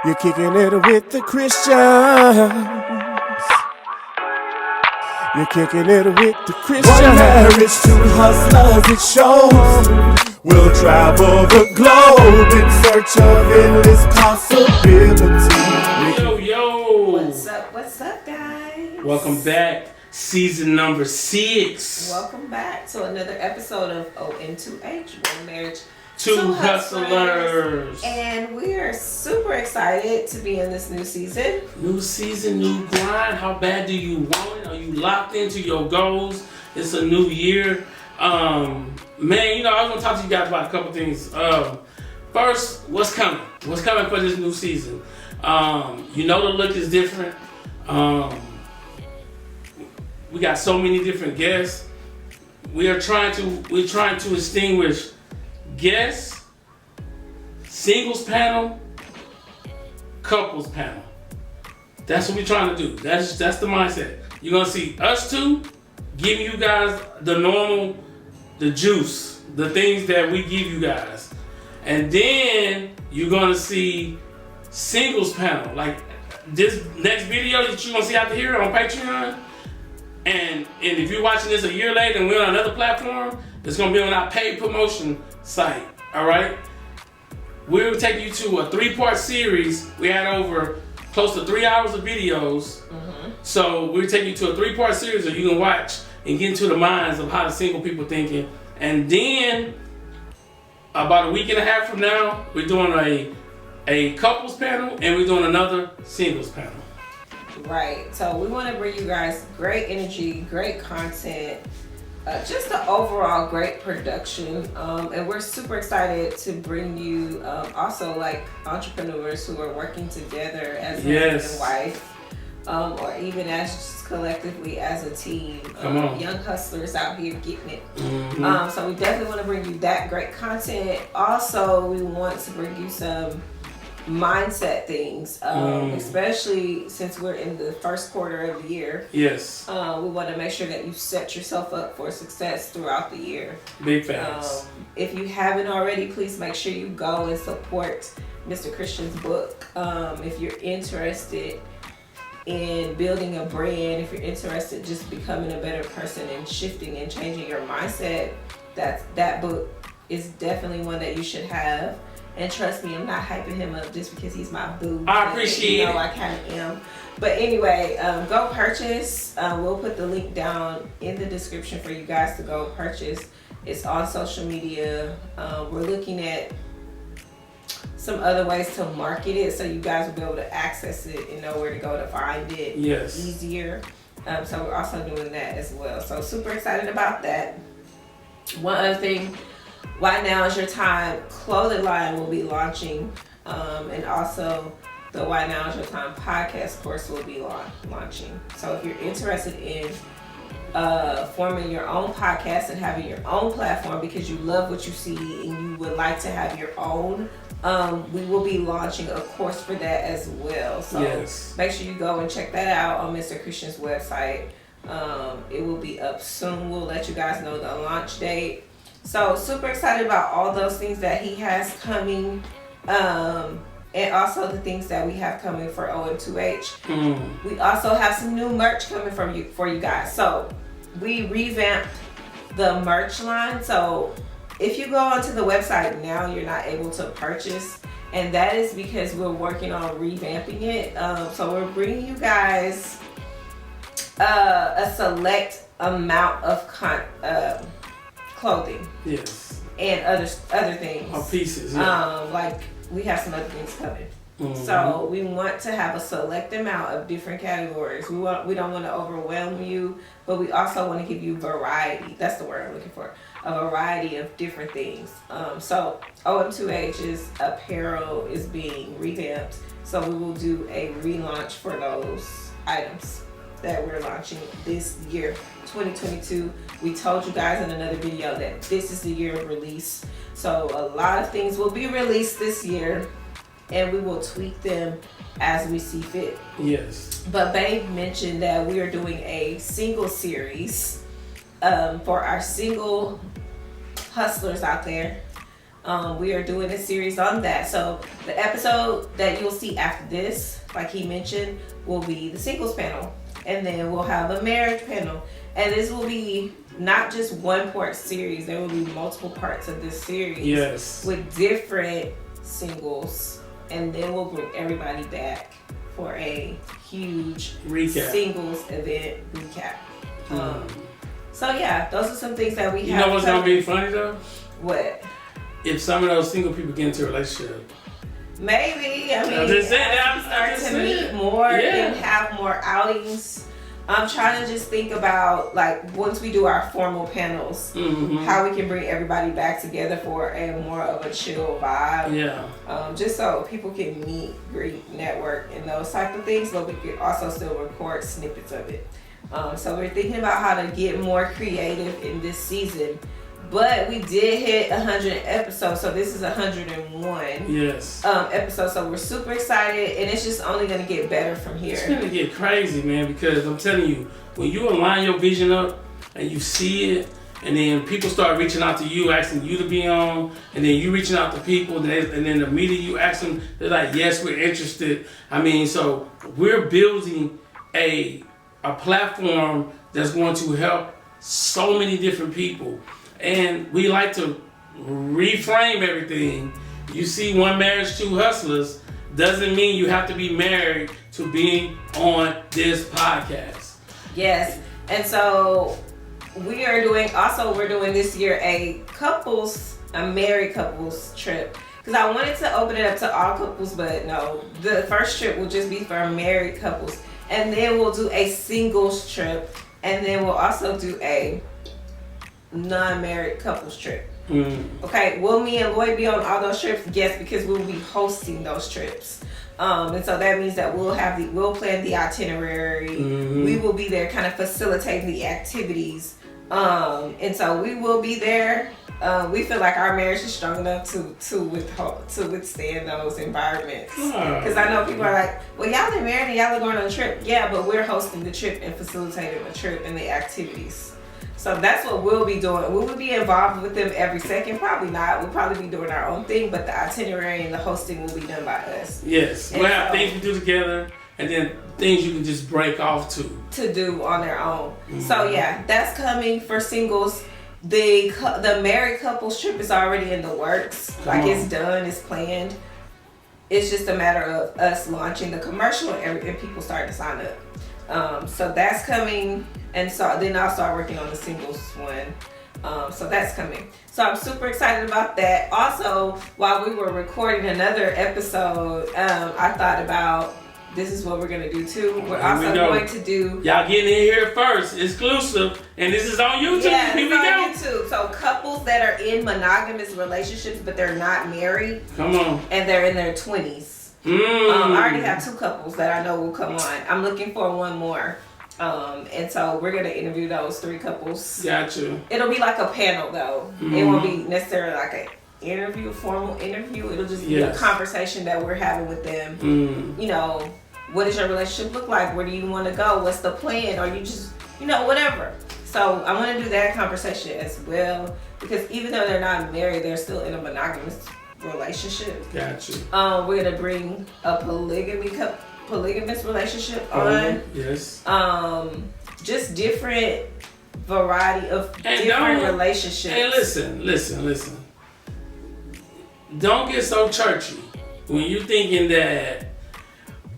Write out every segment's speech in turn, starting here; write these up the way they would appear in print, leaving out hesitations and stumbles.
You're kicking it with the Christians. You're kicking it with the Christians. One marriage, two hustlers, it shows. We'll travel the globe in search of endless possibility. Yo, yo. What's up, guys? Welcome back. Season number 6. Welcome back to another episode of ON2H, One Marriage, Two Hustlers. And we are super excited to be in this new season. New season, new grind. How bad do you want it? Are you locked into your goals? It's a new year. Man, I was going to talk to you guys about a couple things. First, what's coming? What's coming for this new season? The look is different. We got so many different guests. We're trying to distinguish guests, singles panel, couples panel. That's what we're trying to do. That's the mindset. You're gonna see us two giving you guys the juice, the things that we give you guys, and then you're gonna see singles panel, like this next video that you're gonna see out here on Patreon. And if you're watching this a year later and we're on another platform, it's going to be on our paid promotion site, all right? We'll take you to a 3-part series. We had over close to 3 hours of videos. Mm-hmm. So we'll take you to a 3-part series that you can watch and get into the minds of how the single people thinking. And then, about a week and a half from now, we're doing a couples panel and we're doing another singles panel. Right, so we want to bring you guys great energy, great content, just an overall great production, and we're super excited to bring you also like entrepreneurs who are working together as husband and wife, or even as just collectively as a team, young hustlers out here getting it. Mm-hmm. So we definitely want to bring you that great content. Also, we want to bring you some mindset things, especially since we're in the first quarter of the year. Yes. We want to make sure that you set yourself up for success throughout the year. Big facts. If you haven't already, please make sure you go and support Mr. Christian's book. If you're interested in building a brand, if you're interested in just becoming a better person and shifting and changing your mindset, that book is definitely one that you should have. And trust me, I'm not hyping him up just because he's my boo. I appreciate it. I kind of am. But anyway, go purchase. We'll put the link down in the description for you guys to go purchase. It's on social media. We're looking at some other ways to market it so you guys will be able to access it and know where to go to find it easier. So we're also doing that as well. So super excited about that. One other thing. Why Now Is Your Time clothing line will be launching, and also the Why Now Is Your Time podcast course will be launching. So if you're interested in forming your own podcast and having your own platform because you love what you see and you would like to have your own, we will be launching a course for that as well. So make sure you go and check that out on Mr. Christian's website. It will be up soon. We'll let you guys know the launch date. So super excited about all those things that he has coming, and also the things that we have coming for ON2H. We also have some new merch coming for you guys. So we revamped the merch line. So if you go onto the website now, you're not able to purchase, and that is because we're working on revamping it. So we're bringing you guys a select amount of clothing, and other things, or pieces, like we have some other things coming. So we want to have a select amount of different categories. We don't want to overwhelm you, but we also want to give you variety. That's the word I'm looking for. A variety of different things. So OM2H's apparel is being revamped, so we will do a relaunch for those items that we're launching this year, 2022. We told you guys in another video that this is the year of release. So a lot of things will be released this year, and we will tweak them as we see fit. Yes. But Babe mentioned that we are doing a single series for our single hustlers out there. We are doing a series on that. So the episode that you'll see after this, like he mentioned, will be the singles panel. And then we'll have a marriage panel. And this will be not just one part series. There will be multiple parts of this series. Yes. With different singles. And then we'll bring everybody back for a huge recap. Singles event recap. So yeah, those are some things that we have. You know what's going to be funny though? What? If some of those single people get into a relationship. Maybe. I mean, I'm just saying, as we start to meet more and have more outings. I'm trying to just think about, like, once we do our formal panels, how we can bring everybody back together for a more of a chill vibe. Yeah. Just so people can meet, greet, network, and those type of things, but we could also still record snippets of it. So we're thinking about how to get more creative in this season. But we did hit 100 episodes, so this is 101 episodes. So we're super excited, and it's just only going to get better from here. It's going to get crazy, man, because I'm telling you, when you align your vision up and you see it, and then people start reaching out to you, asking you to be on, and then you reaching out to people, and then the media you ask them, they're like, yes, we're interested. I mean, so we're building a platform that's going to help so many different people. And we like to reframe everything. You see, one marriage, two hustlers doesn't mean you have to be married to being on this podcast. Yes. And so we're doing this year a married couples trip. Because I wanted to open it up to all couples, but no. The first trip will just be for married couples. And then we'll do a singles trip. And then we'll also do a non-married couples trip. Okay, will me and Lloyd be on all those trips? Yes, because we'll be hosting those trips. And so that means that we'll plan the itinerary. We will be there kind of facilitating the activities. And so we will be there. We feel like our marriage is strong enough to withstand those environments. Because I know people are like, well, y'all are married and y'all are going on a trip. Yeah, but we're hosting the trip and facilitating the trip and the activities. So that's what we'll be doing. We will be involved with them every second. Probably not. We'll probably be doing our own thing, but the itinerary and the hosting will be done by us. Yes. We'll have things we do together, and then things you can just break off to do on their own. So yeah, that's coming for singles. The married couples trip is already in the works. It's done. It's planned. It's just a matter of us launching the commercial and people starting to sign up. So that's coming. And so then I'll start working on the singles one. So that's coming. So I'm super excited about that. Also, while we were recording another episode, I thought about this is what we're going to do too. We're also going to do... Y'all getting in here first, exclusive, and this is on YouTube. Yeah, it's on YouTube. So couples that are in monogamous relationships, but they're not married. Come on. And they're in their 20s. I already have 2 couples that I know will come on. I'm looking for one more. And so we're gonna interview those 3 couples. Gotcha. It'll be like a panel though. It won't be necessarily like a formal interview. It'll just be a conversation that we're having with them. You know, what does your relationship look like? Where do you want to go? What's the plan? Or you just, whatever. So I want to do that conversation as well, because even though they're not married, they're still in a monogamous relationship. Gotcha. We're gonna bring a polygamous relationship on. Yes. Just different variety of different relationships. And listen. Don't get so churchy when you thinking that,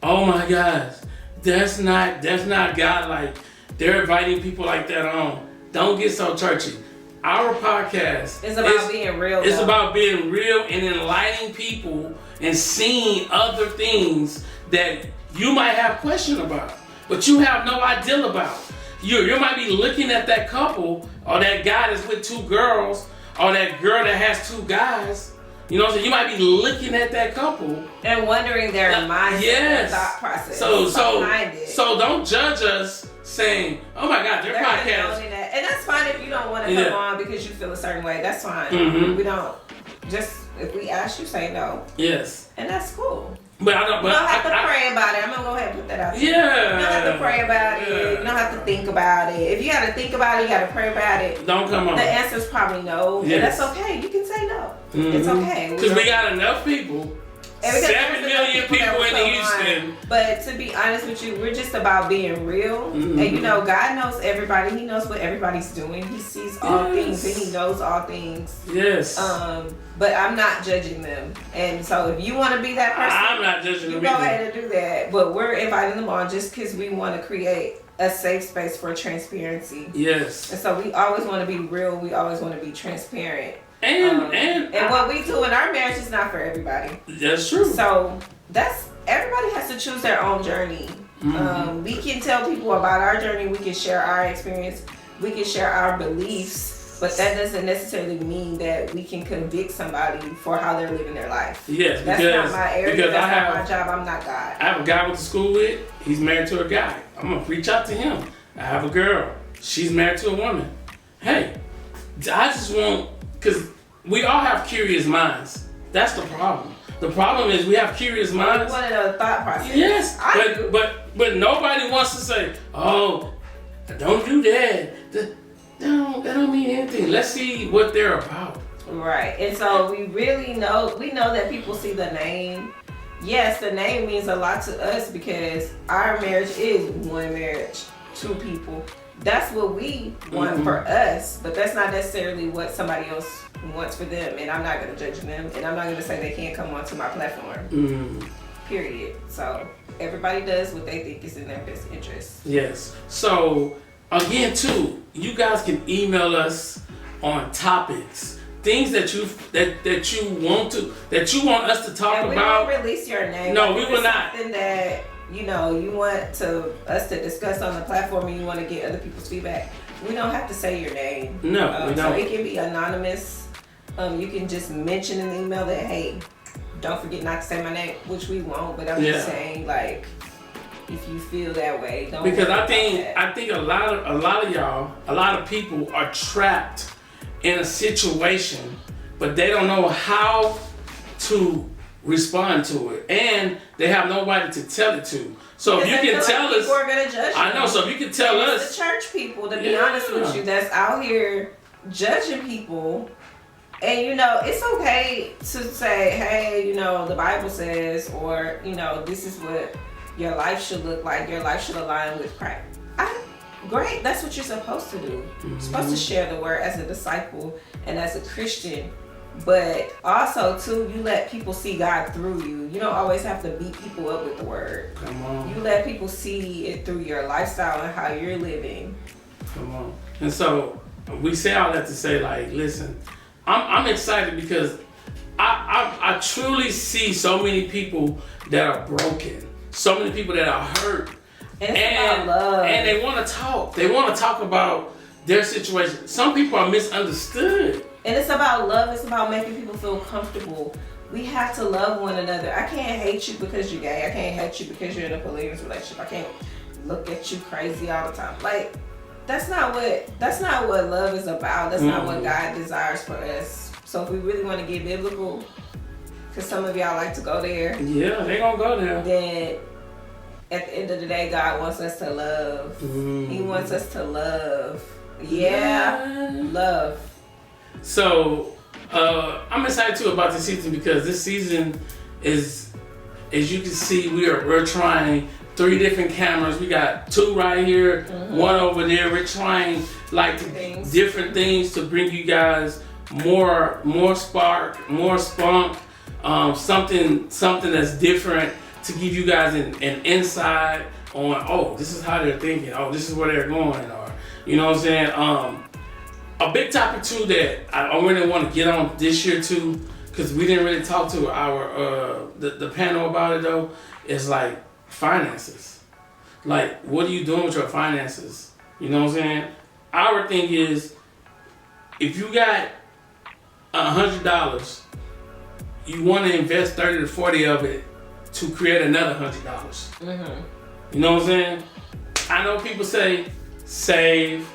oh my gosh, that's not God, like they're inviting people like that on. Don't get so churchy. Our podcast is about being real. It's about being real and enlightening people and seeing other things that you might have question about, but you have no idea about. You might be looking at that couple, or that guy that's with 2 girls, or that girl that has 2 guys. You know what I'm saying? You might be looking at that couple and wondering their mindset, their thought process. So don't judge us saying, "Oh my God, their podcast." And that's fine if you don't want to come on because you feel a certain way. That's fine. We don't. Just if we ask you, say no. Yes. And that's cool. But you don't have to pray about it. I'm gonna go ahead and put that out there. Yeah. You don't have to pray about it. You don't have to think about it. If you got to think about it, you got to pray about it. Don't come on. The answer's probably no. Yes. And that's okay. You can say no. It's okay. Because we got enough people. 7 million people in Houston. But to be honest with you, we're just about being real. And you know, God knows everybody. He knows what everybody's doing. He sees all things and he knows all things. Yes. But I'm not judging them. And so if you want to be that person, I'm not judging you them go either. ahead and do that. But we're inviting them on just because we want to create a safe space for transparency. Yes. And so we always want to be real. We always want to be transparent. And what we do in our marriage is not for everybody. That's true. So everybody has to choose their own journey. We can tell people about our journey. We can share our experience. We can share our beliefs. But that doesn't necessarily mean that we can convict somebody for how they're living their life. Yes, that's not my area. That's not my job. I'm not God. I have a guy I went to school with. He's married to a guy. I'm gonna reach out to him. I have a girl. She's married to a woman. Hey, I just want, because we all have curious minds. That's the problem. The problem is we have curious minds. We want to know the thought process. Yes, I do. but nobody wants to say, oh, don't do that. That don't mean anything. Let's see what they're about. Right. And so we know that people see the name. Yes, the name means a lot to us because our marriage is one marriage, two people. That's what we want for us, but that's not necessarily what somebody else wants for them. And I'm not going to judge them, and I'm not going to say they can't come onto my platform. Period. So everybody does what they think is in their best interest. Yes. So again, too, you guys can email us on topics, things that you want us to talk and we about. We won't release your name. No, we will not. Something that you want us to discuss on the platform, and you want to get other people's feedback. We don't have to say your name. No, we don't. So it can be anonymous. You can just mention in the email that, hey, don't forget not to say my name, which we won't. But I'm just saying, like, if you feel that way, don't. Because I think a lot of y'all, a lot of people are trapped in a situation, but they don't know how to respond to it, and they have nobody to tell it to. So if you can tell us, people are gonna judge you. I know. So if you can tell us, the church people, to be honest with you, that's out here judging people. And it's okay to say, hey, the Bible says, or this is what your life should look like. Your life should align with Christ. Great, that's what you're supposed to do. You're supposed to share the word as a disciple and as a Christian. But also, too, you let people see God through you. You don't always have to beat people up with the word. Come on. You let people see it through your lifestyle and how you're living. Come on. And so we say all that to say, like, listen, I'm excited because I truly see so many people that are broken, so many people that are hurt, and it's about love. And they want to talk. They want to talk about their situation. Some people are misunderstood. And it's about love. It's about making people feel comfortable. We have to love one another. I can't hate you because you're gay. I can't hate you because you're in a polygamous relationship. I can't look at you crazy all the time. Like, that's not what love is about. That's not what God desires for us. So if we really want to get biblical, because some of y'all like to go there. Yeah, they gonna go there. Then at the end of the day, God wants us to love. He wants us to love. Love. So I'm excited too about this season because this season is, as you can see, we're trying 3 different cameras. We got 2 right here, 1 over there. We're trying different things to bring you guys more spark, more spunk, something that's different to give you guys an insight on, this is how they're thinking, this is where they're going, or you know what I'm saying. A big topic too that I really want to get on this year too, because we didn't really talk to our the panel about it though, is like finances. Like, what are you doing with your finances? You know what I'm saying? Our thing is, if you got $100, you want to invest 30 to 40 of it to create another $100. You know what I'm saying? I know people say save,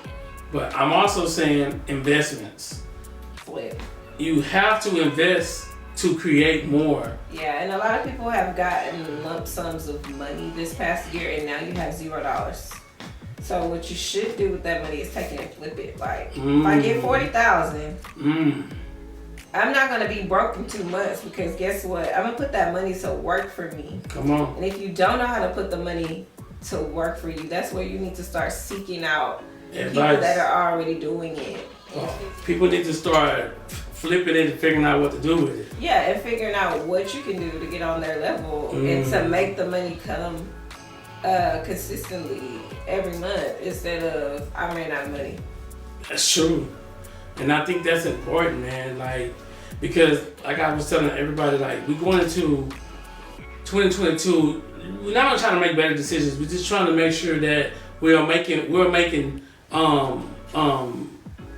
but I'm also saying investments. Flip. You have to invest to create more. Yeah, and a lot of people have gotten lump sums of money this past year, and now you have $0. So what you should do with that money is take it and flip it. Like, if I get $40,000, I'm not gonna be broke in 2 months because guess what? I'm gonna put that money to work for me. Come on. And if you don't know how to put the money to work for you, that's where you need to start seeking out people that are already doing it. People need to start flipping it and figuring out what to do with it. Yeah, and figuring out what you can do to get on their level and to make the money come consistently every month instead of I ran out of money. That's true. And I think that's important, man. Like, because like I was telling everybody, like we going into 2022, we're not trying to make better decisions. We're just trying to make sure that we're making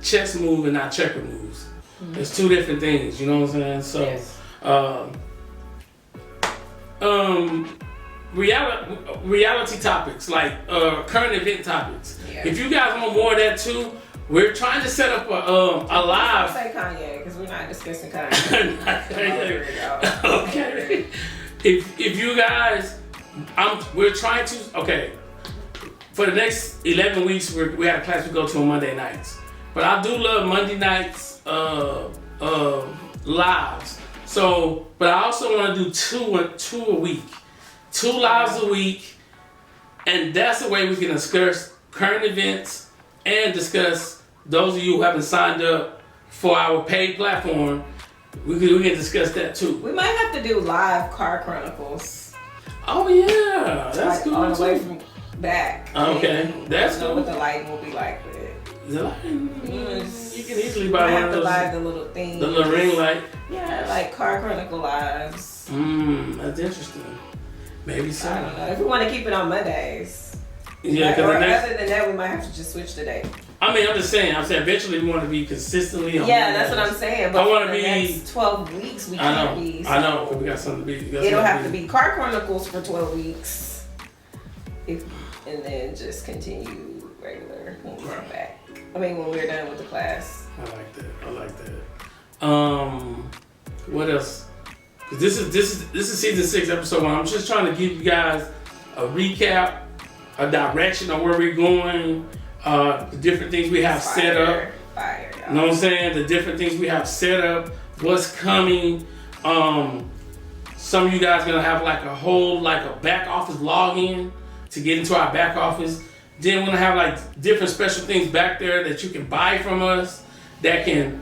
chess move and not checker moves. Mm-hmm. It's two different things, you know what I'm saying? So, yes. Reality topics like current event topics. Yeah. If you guys want more of that too, we're trying to set up a live. Say Kanye because we're not discussing Kanye. Okay. If you guys, we're trying to for the next 11 weeks we have a class we go to on Monday nights. But I do love Monday nights lives. So, but I also want to do two a week. 2 lives a week, and that's the way we can discuss current events and discuss those of you who haven't signed up for our paid platform. We can discuss that too. We might have to do live car chronicles. Oh yeah, that's cool. On the way from back. Okay, that's cool. What the lighting will be like. The lighting, you can easily buy one of those. Live the little thing. The little ring light. Yeah, like car chronicle lives. That's interesting. Maybe so. I don't know. If we want to keep it on Mondays. Yeah, because other than that, we might have to just switch the day. I mean, I'm just saying. eventually we want to be consistently on. Yeah, that's what I'm saying. But I want to for be. The next 12 weeks, we can't be. So I know, because we got something to be. It'll have to be car chronicles for 12 weeks, and then just continue regular when we're back. I mean, when we're done with the class. I like that. What else? Cause this is season 6, episode 1. I'm just trying to give you guys a recap, a direction of where we're going, the different things we have set up. You know what I'm saying? The different things we have set up, what's coming. Some of you guys gonna have a back office login to get into our back office. Then we're gonna have like different special things back there that you can buy from us that can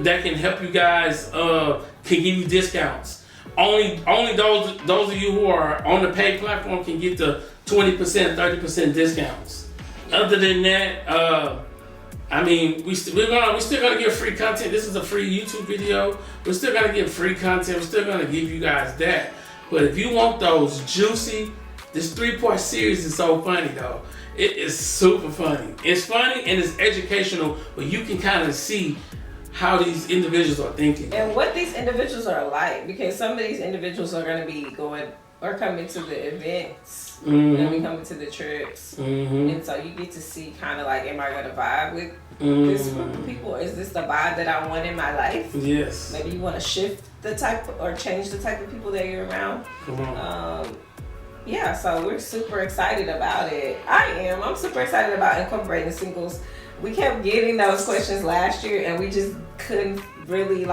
that can help you guys can give you discounts. Only those of you who are on the paid platform can get the 20%, 30% discounts. Other than that, I mean, we're still gonna give free content. This is a free YouTube video. We're still gonna give free content. We're still gonna give you guys that. But if you want those juicy, this 3-part series is so funny though. It is super funny. It's funny and it's educational, but you can kind of see how these individuals are thinking. And what these individuals are like, because some of these individuals are going to be coming to the events, and be coming to the trips. And so you get to see kind of like, am I going to vibe with this group of people? Is this the vibe that I want in my life? Yes. Maybe you want to shift the type or change the type of people that you're around. Come on. Yeah, so we're super excited about it. I'm super excited about incorporating singles. We kept getting those questions last year and we just couldn't really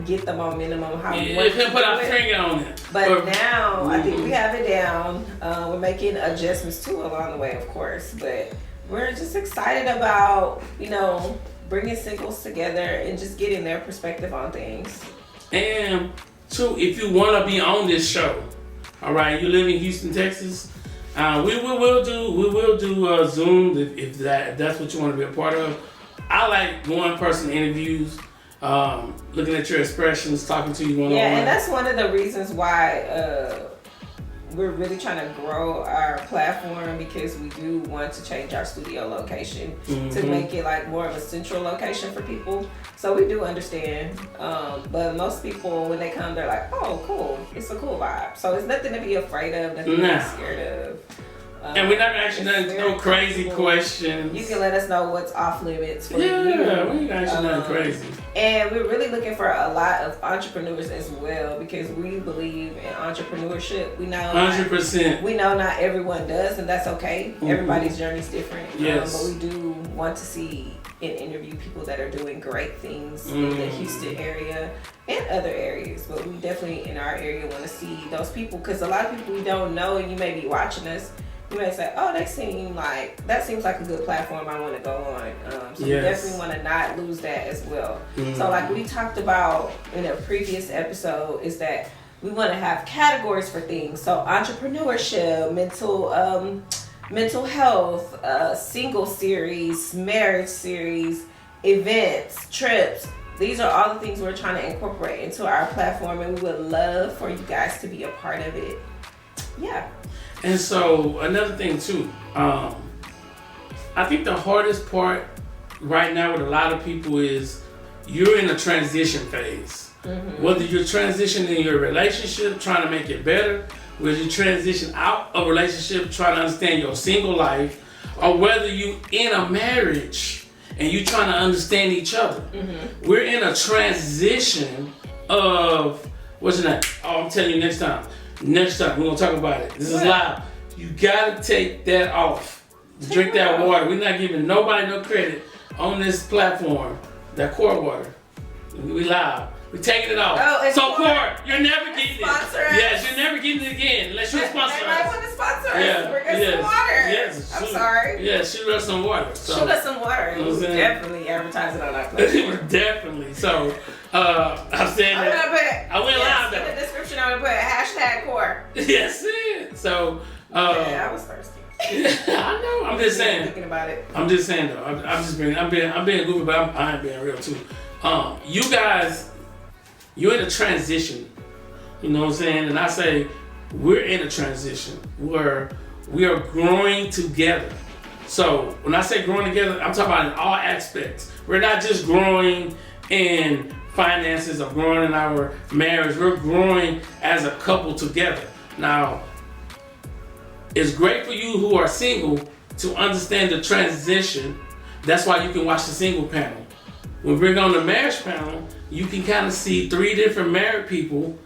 get the momentum on how we want to put our finger on it. But now I think we have it down. We're making adjustments too along the way, of course, but we're just excited about, bringing singles together and just getting their perspective on things. And two, if you want to be on this show, all right, you live in Houston, Texas. We will do Zoom if that's what you want to be a part of. I like one-person interviews, looking at your expressions, talking to you one-on-one. Yeah, and that's one of the reasons why we're really trying to grow our platform, because we do want to change our studio location to make it more of a central location for people. So we do understand, but most people when they come, they're like, "Oh, cool! It's a cool vibe." So it's nothing to be afraid of, nothing to be scared of. And we're not actually no crazy questions. You can let us know what's off limits for you. Yeah, we ain't actually nothing crazy. And we're really looking for a lot of entrepreneurs as well because we believe in entrepreneurship. We know 100%. we know not everyone does, and that's okay. Everybody's journey is different. Yes. But we do want to see and interview people that are doing great things in the Houston area and other areas. But we definitely in our area want to see those people because a lot of people we don't know, and you may be watching us. You may say, "Oh, that seems like a good platform I want to go on." So we definitely want to not lose that as well. So, like we talked about in a previous episode, is that we want to have categories for things. So, entrepreneurship, mental health, single series, marriage series, events, trips. These are all the things we're trying to incorporate into our platform, and we would love for you guys to be a part of it. Yeah. And so another thing too, I think the hardest part right now with a lot of people is you're in a transition phase. Whether you're transitioning in your relationship, trying to make it better, whether you transition out of a relationship, trying to understand your single life, or whether you in a marriage and you trying to understand each other. We're in a transition of, what's your name? Oh, I'm telling you next time. Next time, we're going to talk about it. This is live. You got to take that off. Drink that water. We're not giving nobody no credit on this platform. That Court water. We live. We're taking it off. Oh, so, Court, you're never getting it. Sponsor us. Yes, you're never getting it again unless you're a sponsor. They might want to sponsor us. Bring us some water. Yes. I'm sorry. Yeah, shoot us some water. So, shoot us some water. You know We'll definitely advertise it on our platform. Definitely. So, I'm saying that. I went live though. In the description, I'm going to put #Core. Yes, it. So, I was thirsty. I know. I'm just saying. Thinking about it. I'm just saying though. I'm being goofy, but I'm being real too. You guys, you're in a transition. You know what I'm saying? And I say we're in a transition where we are growing together. So when I say growing together, I'm talking about in all aspects. We're not just growing in finances or growing in our marriage. We're growing as a couple together. Now, it's great for you who are single to understand the transition. That's why you can watch the single panel. When we bring on the marriage panel, you can kind of see 3 different married people.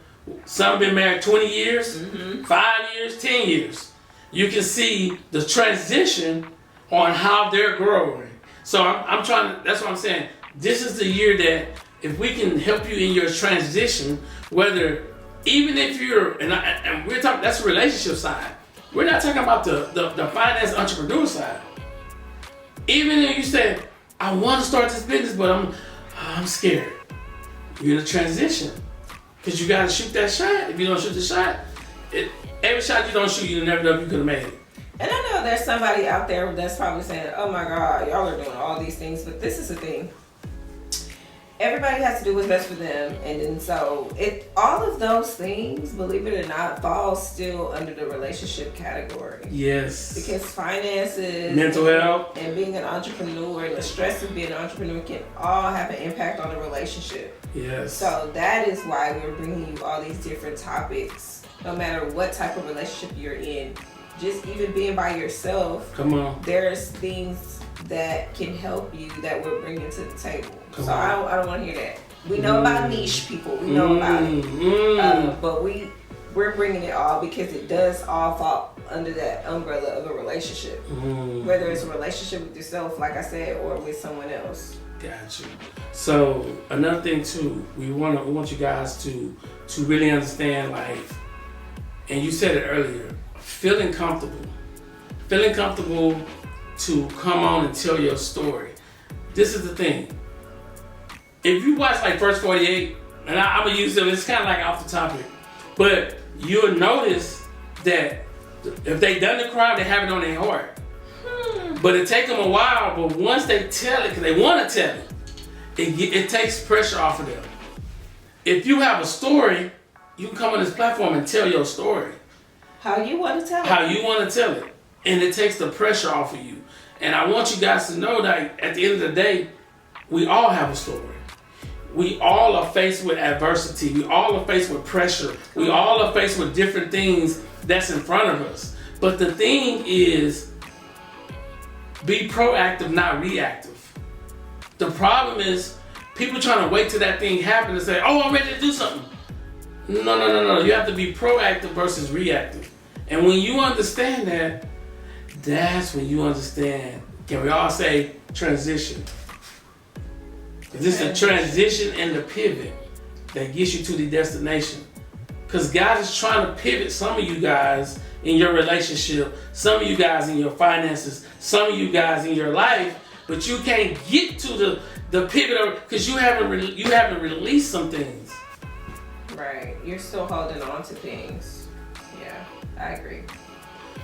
Some been married 20 years, 5 years, 10 years. You can see the transition on how they're growing. So I'm trying to, that's what I'm saying. This is the year that if we can help you in your transition, whether, even if you're, and we're talking, that's the relationship side. We're not talking about the finance entrepreneur side. Even if you say, I want to start this business, but I'm scared. You're in a transition. Because you got to shoot that shot. If you don't shoot the shot, every shot you don't shoot, you never know if you could have made it. And I know there's somebody out there that's probably saying, oh my God, y'all are doing all these things, but this is the thing. Everybody has to do what's best for them, and then so all of those things, believe it or not, fall still under the relationship category. Yes. Because finances, mental health, and being an entrepreneur, and the stress of being an entrepreneur can all have an impact on the relationship. Yes. So that is why we're bringing you all these different topics, no matter what type of relationship you're in. Just even being by yourself, come on, there's things that can help you that we're bringing to the table. I don't want to hear that. We know about niche people. We know about it. But we're bringing it all because it does all fall under that umbrella of a relationship. Whether it's a relationship with yourself, like I said, or with someone else. Got you. So another thing too, we want you guys to really understand, like, and you said it earlier, feeling comfortable to come on and tell your story. This is the thing. If you watch like First 48, and I'm gonna use them, it's kind of like off the topic, but you'll notice that if they done the crime, they have it on their heart. But it takes them a while, but once they tell it, because they want to tell it, it takes pressure off of them. If you have a story, you can come on this platform and tell your story. How you want to tell it. How you want to tell it. And it takes the pressure off of you. And I want you guys to know that at the end of the day, we all have a story. We all are faced with adversity. We all are faced with pressure. We all are faced with different things that's in front of us. But the thing is, be proactive, not reactive. The problem is, People trying to wait till that thing happens and say, oh, I'm ready to do something. No. You have to be proactive versus reactive. And when you understand that, that's when you understand, can we all say transition? This is a transition and the pivot that gets you to the destination. Because God is trying to pivot some of you guys in your relationship, some of you guys in your finances, some of you guys in your life, but you can't get to the pivot because you haven't released some things. Right. You're still holding on to things. Yeah, I agree.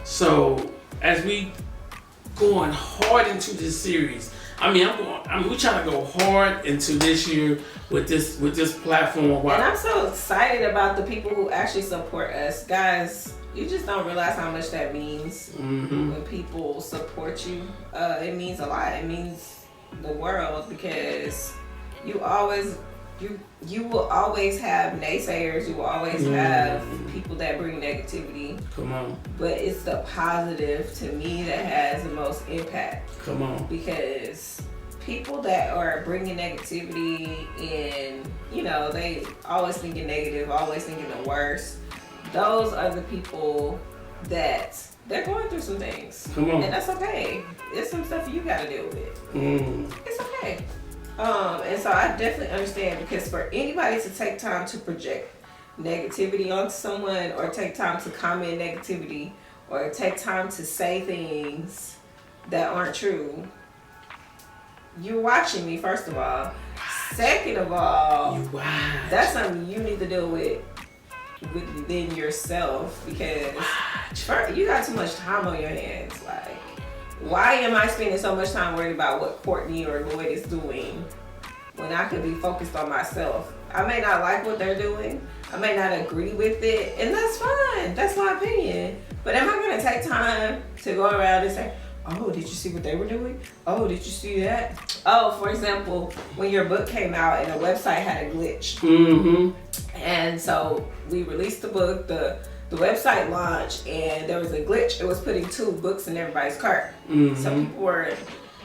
So as we going hard into this series, we're trying to go hard into this year with this platform. And I'm so excited about the people who actually support us. Guys, you just don't realize how much that means when people support you. It means a lot. It means the world because you will always have naysayers. You will always have people that bring negativity. Come on. But it's the positive to me that has the most impact. Come on. Because people that are bringing negativity and, they always thinking negative, always thinking the worst, those are the people that they're going through some things. Come on. And that's okay. There's some stuff you got to deal with. It's okay. And so I definitely understand because for anybody to take time to project negativity onto someone or take time to comment negativity or take time to say things that aren't true, you're watching me, first of all. Second of all, that's something you need to deal with within yourself because first, you got too much time on your hands. Like, why am I spending so much time worried about what Courtney or Lloyd is doing when I could be focused on myself? I may not like what they're doing. I may not agree with it, and that's fine. That's my opinion. But am I going to take time to go around and say, oh, did you see what they were doing? Oh, did you see that? Oh, for example, when your book came out and the website had a glitch. And so we released the book, the website launched, and there was a glitch. It was putting 2 books in everybody's cart. So people were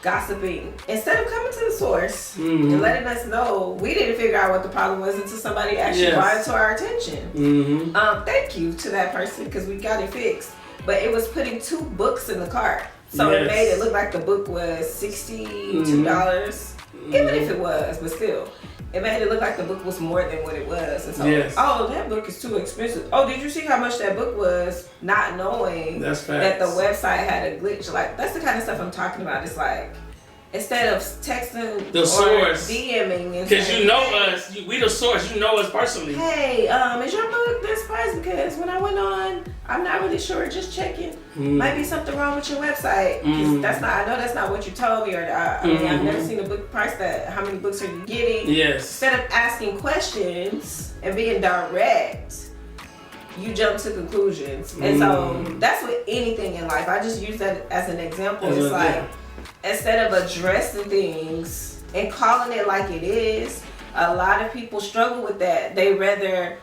gossiping. Instead of coming to the source and letting us know, we didn't figure out what the problem was until somebody actually brought it to our attention. Thank you to that person because we got it fixed. But it was putting 2 books in the cart. So it made it look like the book was $62, even if it was, but still. It made it look like the book was more than what it was. And so, oh, that book is too expensive. Oh, did you see how much that book was? Not knowing that the website had a glitch. Like, that's the kind of stuff I'm talking about. It's like, instead of texting the source, DMing, because you know us, we the source. You know us personally. Hey, is your book this price? Because when I went on, I'm not really sure. Just checking. Might be something wrong with your website. That's not. I know that's not what you told me. Or I mean, I've never seen a book price that. How many books are you getting? Yes. Instead of asking questions and being direct, you jump to conclusions. And so that's with anything in life. I just use that as an example. It's like, instead of addressing things and calling it like it is, a lot of people struggle with that. They rather,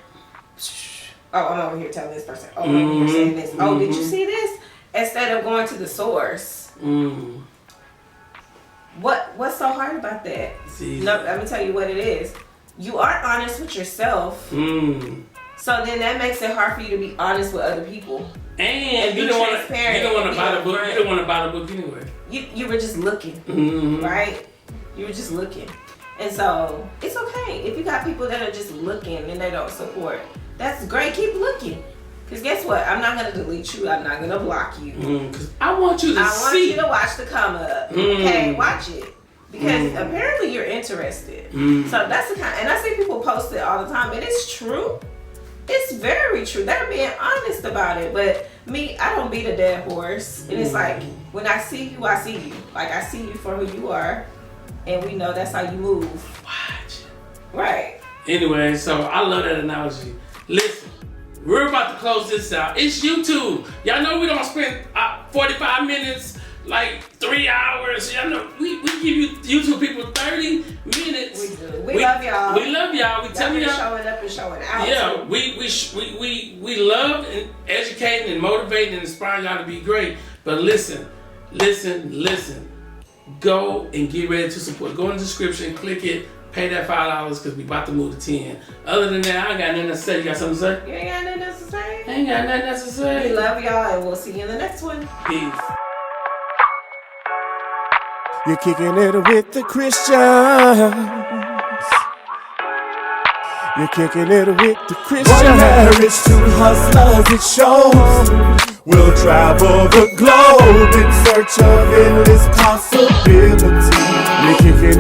oh, I'm over here telling this person, oh, I'm over here saying this, oh, did you see this? Instead of going to the source. What's so hard about that? No, let me tell you what it is. You aren't honest with yourself. So then that makes it hard for you to be honest with other people. And you don't want to buy the book. You don't want to buy the book anyway. You were just looking, right? You were just looking. And so it's okay if you got people that are just looking and they don't support. That's great. Keep looking. Because guess what? I'm not going to delete you. I'm not going to block you. Because I want you to see. I want you to watch the come up. Okay, watch it. Because apparently you're interested. So that's the kind. And I see people post it all the time. And it's true. It's very true. They're being honest about it. But me, I don't beat a dead horse. And it's like, when I see you, I see you. Like, I see you for who you are. And we know that's how you move. Watch. Right. Anyway, so I love that analogy. Listen, we're about to close this out. It's YouTube. Y'all know we don't spend 45 minutes, like 3 hours. Y'all know we give you YouTube people 30 minutes. We do. We love y'all. We love y'all. We tell y'all showing up and showing out. Yeah, too. we love and educating and motivating and inspiring y'all to be great. But listen. Go and get ready to support. Go in the description, click it, Pay that $5 because we about to move to 10. Other than that, I ain't got nothing to say. You got something to say? You ain't got nothing else to say? I ain't got nothing else to say. We love y'all, and we'll see you in the next one. Peace. You're kicking it with the Christians. You're kicking it with the Christians. One marriage, two hustlers, it shows. We'll travel the globe in search of endless possibilities.